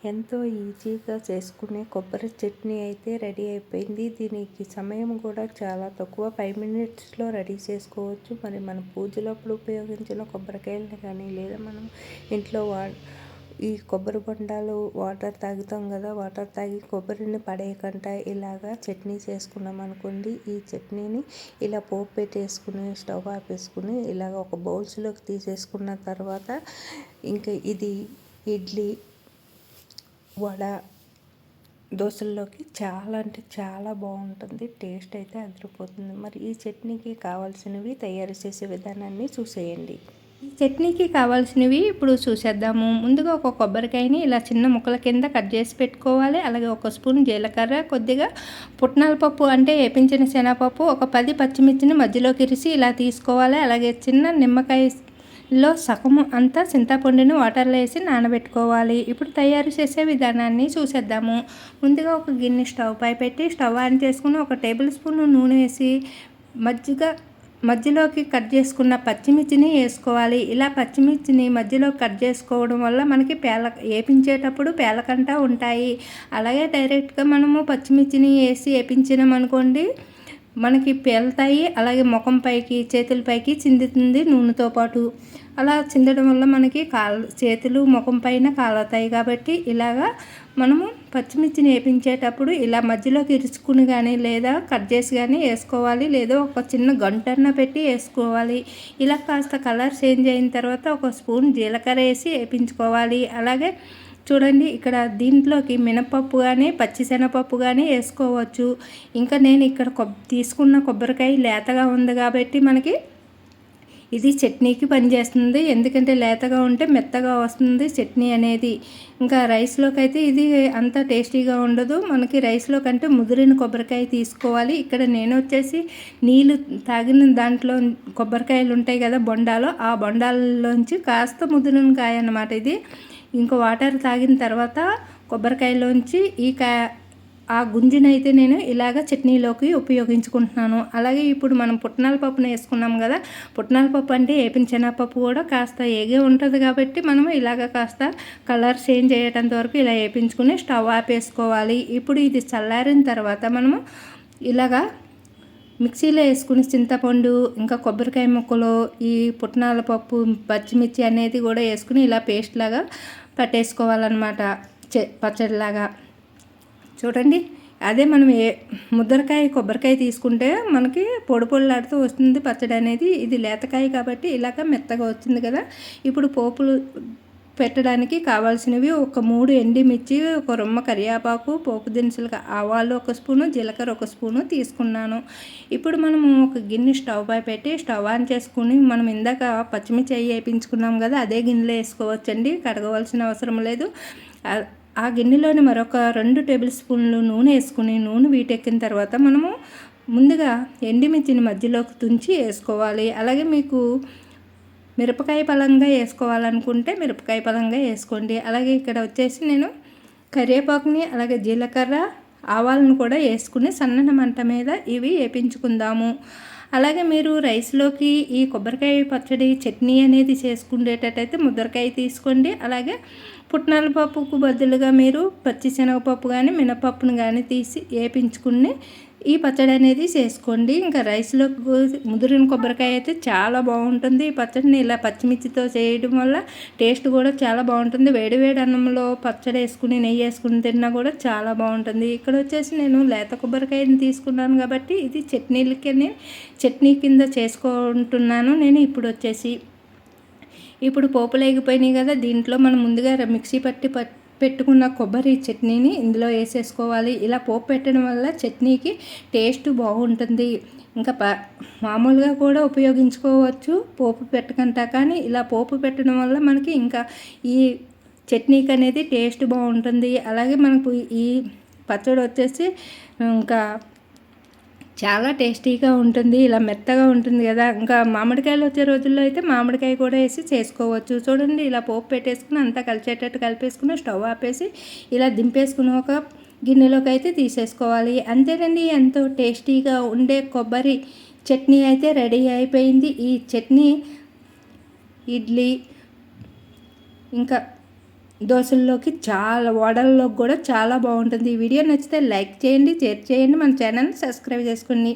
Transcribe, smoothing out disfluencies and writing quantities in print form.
ఎంతో ఈజీగా చేసుకునే కొబ్బరి చట్నీ అయితే రెడీ అయిపోయింది. దీనికి సమయం కూడా చాలా తక్కువ, 5 మినిట్స్లో రెడీ చేసుకోవచ్చు. మరి మన పూజలప్పుడు ఉపయోగించిన కొబ్బరికాయలని కానీ, లేదా మనం ఇంట్లో ఈ కొబ్బరి బొండాలు వాటర్ తాగుతాం కదా, వాటర్ తాగి కొబ్బరిని పడేయకుండా ఇలాగా చట్నీ చేసుకున్నాం అనుకోండి. ఈ చట్నీని ఇలా పోపు పెట్టేసుకుని స్టవ్ ఆపేసుకుని ఇలాగ ఒక బౌల్స్లోకి తీసేసుకున్న తర్వాత ఇంకా ఇది ఇడ్లీ, వడ, దోశల్లోకి చాలా అంటే చాలా బాగుంటుంది. టేస్ట్ అయితే అదిరిపోతుంది. మరి ఈ చట్నీకి కావాల్సినవి తయారు చేసే విధానాన్ని చూసేయండి. ఈ చట్నీకి కావాల్సినవి ఇప్పుడు చూసేద్దాము. ముందుగా ఒక కొబ్బరికాయని ఇలా చిన్న ముక్కల కింద కట్ చేసి పెట్టుకోవాలి. అలాగే ఒక స్పూన్ జీలకర్ర, కొద్దిగా పుట్నాల పప్పు అంటే వేపించిన శనగపప్పు, ఒక 10 పచ్చిమిర్చిని మధ్యలోకి ఇరిసి ఇలా తీసుకోవాలి. అలాగే చిన్న నిమ్మకాయలో సగము అంతా చింతపండుని వాటర్లో వేసి నానబెట్టుకోవాలి. ఇప్పుడు తయారు చేసే విధానాన్ని చూసేద్దాము. ముందుగా ఒక గిన్నె స్టవ్ పై పెట్టి స్టవ్ ఆన్ చేసుకుని ఒక టేబుల్ స్పూన్ నూనె వేసి మధ్యలోకి కట్ చేసుకున్న పచ్చిమిర్చిని వేసుకోవాలి. ఇలా పచ్చిమిర్చిని మధ్యలో కట్ చేసుకోవడం వల్ల మనకి వేపించేటప్పుడు పేలకంట ఉంటాయి. అలాగే డైరెక్ట్గా మనము పచ్చిమిర్చిని వేసి వేపించినాం అనుకోండి, మనకి పేలుతాయి. అలాగే ముఖం పైకి, చేతుల పైకి చిందుతుంది నూనెతో పాటు. అలా చిందడం వల్ల మనకి చేతులు ముఖం పైన కాలుతాయి. కాబట్టి ఇలాగా మనము పచ్చిమిర్చిని వేపించేటప్పుడు ఇలా మధ్యలోకి ఇరుచుకుని కానీ, లేదా కట్ చేసి కానీ వేసుకోవాలి. లేదా ఒక చిన్న గంటన్న పెట్టి వేసుకోవాలి. ఇలా కాస్త కలర్ చేంజ్ అయిన తర్వాత ఒక స్పూన్ జీలకర్ర వేసి వేపించుకోవాలి. అలాగే చూడండి, ఇక్కడ దీంట్లోకి మినపప్పు కానీ, పచ్చిశనగపప్పు కానీ వేసుకోవచ్చు. ఇంకా నేను ఇక్కడ తీసుకున్న కొబ్బరికాయ లేతగా ఉంది కాబట్టి మనకి ఇది చట్నీకి పనిచేస్తుంది. ఎందుకంటే లేతగా ఉంటే మెత్తగా వస్తుంది చట్నీ అనేది. ఇంకా రైస్లోకి అయితే ఇది అంత టేస్టీగా ఉండదు. మనకి రైస్లో కంటే ముదిరిన కొబ్బరికాయ తీసుకోవాలి. ఇక్కడ నేను వచ్చేసి నీళ్ళు తాగిన దాంట్లో కొబ్బరికాయలు ఉంటాయి కదా బొండాలో, ఆ బొండాల్లోంచి కాస్త ముదిరిన కాయ అన్నమాట ఇది. ఇంకో వాటర్ తాగిన తర్వాత కొబ్బరికాయలోంచి ఆ గుంజినైతే నేను ఇలాగ చట్నీలోకి ఉపయోగించుకుంటున్నాను. అలాగే ఇప్పుడు మనం పుట్నాల పప్పును వేసుకున్నాం కదా, పుట్నాల పప్పు అంటే వేపించిన పప్పు కూడా కాస్త ఏగే ఉంటుంది కాబట్టి మనం ఇలాగ కాస్త కలర్ చేంజ్ అయ్యేటంత వరకు ఇలా వేపించుకుని స్టవ్ ఆపేసుకోవాలి. ఇప్పుడు ఇది చల్లారిన తర్వాత మనము ఇలాగా మిక్సీలో వేసుకుని చింతపండు, ఇంకా కొబ్బరికాయ ముక్కలు, ఈ పుట్నాల పప్పు, పచ్చిమిర్చి అనేది కూడా వేసుకుని ఇలా పేస్ట్ లాగా పట్టేసుకోవాలన్నమాట, పచ్చడిలాగా. చూడండి, అదే మనం ముద్దరకాయ కొబ్బరికాయ తీసుకుంటే మనకి పొడి పొడిలాడుతూ వస్తుంది పచ్చడి అనేది. ఇది లేతకాయ కాబట్టి ఇలాగ మెత్తగా వచ్చింది కదా. ఇప్పుడు పోపులు పెట్టడానికి కావాల్సినవి ఒక 3 ఎండుమిర్చి, ఒక రొమ్మ కరివేపాకు, పోపు దినుసులుగా ఆవాలు 1 స్పూను, జీలకర్ర 1 స్పూను తీసుకున్నాను. ఇప్పుడు మనము ఒక గిన్నె స్టవ్ పై పెట్టి స్టవ్ ఆన్ చేసుకుని మనం ఇందాక పచ్చిమిర్చి వేయించుకున్నాం కదా, అదే గిన్నెలో వేసుకోవచ్చండి, కడగవలసిన అవసరం లేదు. ఆ గిన్నెలోని మరొక 2 టేబుల్ స్పూన్లు నూనె వేసుకుని నూనె వీటెక్కిన తర్వాత మనము ముందుగా ఎండుమిర్చిని మధ్యలోకి తుంచి వేసుకోవాలి. అలాగే మీకు మిరపకాయ పలంగా వేసుకోవాలనుకుంటే మిరపకాయ పలంగా వేసుకోండి. అలాగే ఇక్కడ వచ్చేసి నేను కరివేపాకుని, అలాగే జీలకర్ర, ఆవాలను కూడా వేసుకుని సన్నని మంట మీద ఇవి వేపించుకుందాము. అలాగే మీరు రైస్లోకి ఈ కొబ్బరికాయ పచ్చడి చట్నీ అనేది చేసుకునేటట్టయితే ముద్దరకాయ తీసుకోండి. అలాగే పుట్నాల పప్పుకు బదులుగా మీరు పచ్చిశనగపప్పు కానీ, మినపప్పును కానీ తీసి వేపించుకుని ఈ పచ్చడి అనేది చేసుకోండి. ఇంకా రైస్లో ముదిరిన కొబ్బరికాయ అయితే చాలా బాగుంటుంది. ఈ పచ్చడిని ఇలా పచ్చిమిర్చితో చేయడం వల్ల టేస్ట్ కూడా చాలా బాగుంటుంది. వేడివేడి అన్నంలో పచ్చడి వేసుకుని నెయ్యి వేసుకుని తిన్నా కూడా చాలా బాగుంటుంది. ఇక్కడ వచ్చేసి నేను లేత కొబ్బరికాయని తీసుకున్నాను కాబట్టి ఇది చట్నీ కింద చేసుకుంటున్నాను నేను. ఇప్పుడు పోపులు వేగిపోయినాయి కదా, దీంట్లో మనం ముందుగా మిక్సీ పెట్టుకున్న కొబ్బరి చట్నీని ఇందులో వేసేసుకోవాలి. ఇలా పోపు పెట్టడం వల్ల చట్నీకి టేస్ట్ బాగుంటుంది. ఇంకా మామూలుగా కూడా ఉపయోగించుకోవచ్చు పోపు పెట్టకుండా, కానీ ఇలా పోపు పెట్టడం వల్ల మనకి ఇంకా ఈ చట్నీకి అనేది టేస్ట్ బాగుంటుంది. అలాగే మనకు ఈ పచ్చడి వచ్చేసి ఇంకా చాలా టేస్టీగా ఉంటుంది. ఇలా మెత్తగా ఉంటుంది కదా. ఇంకా మామిడికాయలు వచ్చే రోజుల్లో అయితే మామిడికాయ కూడా వేసి చేసుకోవచ్చు. చూడండి, ఇలా పోపు పెట్టేసుకుని అంతా కలిసేటట్టు కలిపేసుకుని స్టవ్ ఆపేసి ఇలా దింపేసుకుని ఒక గిన్నెలోకి అయితే తీసేసుకోవాలి. అంతేనండి, ఎంతో టేస్టీగా ఉండే కొబ్బరి చట్నీ అయితే రెడీ అయిపోయింది. ఈ చట్నీ ఇడ్లీ, ఇంకా దోశల్లోకి చాలా వడల్లోకి కూడా చాలా బాగుంటుంది. ఈ వీడియో నచ్చితే లైక్ చేయండి, షేర్ చేయండి, మన ఛానల్ని సబ్స్క్రైబ్ చేసుకోండి.